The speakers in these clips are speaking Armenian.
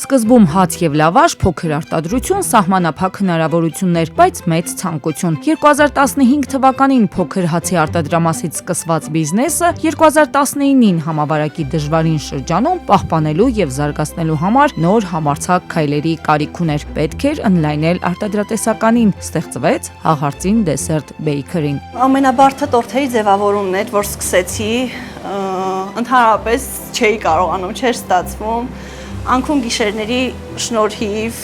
Սկզբում հաց եւ լավաշ, փոքր արտադրություն, սահմանափակ հնարավորություններ, բայց մեծ ցանկություն։ 2015 թվականին փոքր հացի արտադրամասից սկսված բիզնեսը 2019-ին համավարակի դժվարին շրջանում պահպանելու եւ զարգացնելու համար նոր համարձակ քայլերի կարիք ուներ։ Պետք էր ընդլայնել արտադրատեսականին, ստեղծվեց Հաղարծին դեսերտ բեյքերին։ Ամենաբարդը տորթերի ձևավորումն էր, որ սկսեցի, ընդհանրապես չէի կարողանում, չէր ստացվում։ Անքուն գիշերների շնորհիվ,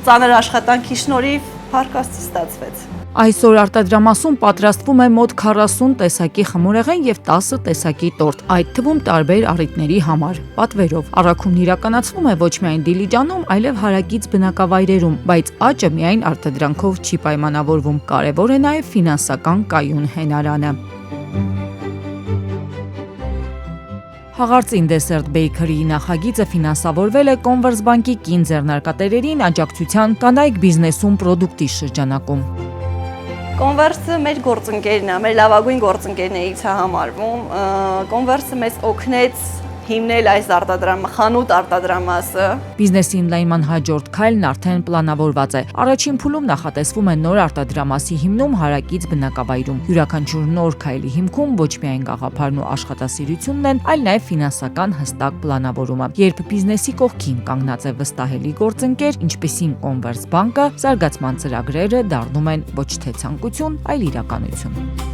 ծանր աշխատանքի շնորհիվ փառք Աստծո ստացվեց։ Այսօր արտադրամասում պատրաստվում է մոտ 40 տեսակի խմորեղեն եւ 10 տեսակի տորտ, այդ թվում տարբեր առիթների համար, պատվերով։ Առաքումն իրականացվում է ոչ միայն Դիլիջանում, այլև հարակից բնակավայրերում, բայց աճը միայն արտադրանքով չի պայմանավորվում, կարևոր է նաեւ ֆինանսական կայուն հենարանը։ Հաղարծին դեսերտ բեյքերի նախագիծը ֆինանսավորվել է Կոնվերս բանկի կին ձեռնարկատերերին աջակցության կանայք բիզնեսում պրոդուկտի շրջանակում։ Կոնվերսը մեր գործընկերն է, մեր լավագույն գործընկերներից է համարվում։ Կոնվերսը մեզ օգնեց հիմնել այս խանութ արտադրամասը։ Բիզնեսի ընդլայնման հաջորդ քայլն արդեն պլանավորված է։ Առաջին փուլում նախատեսվում է նոր արտադրամասի հիմնում հարակից բնակավայրում։ Յուրաքանչյուր նոր քայլի հիմքում ոչ միայն գաղափարն ու աշխատասիրությունն են, այլ նաև ֆինանսական հստակ պլանավորումը։ Երբ բիզնեսի կողքին կանգնած է վստահելի գործընկեր, ինչպիսին Կոնվերս բանկը, զարգացման ծրագրերը դառնում են ոչ թե ցանկություն, այլ իրականություն։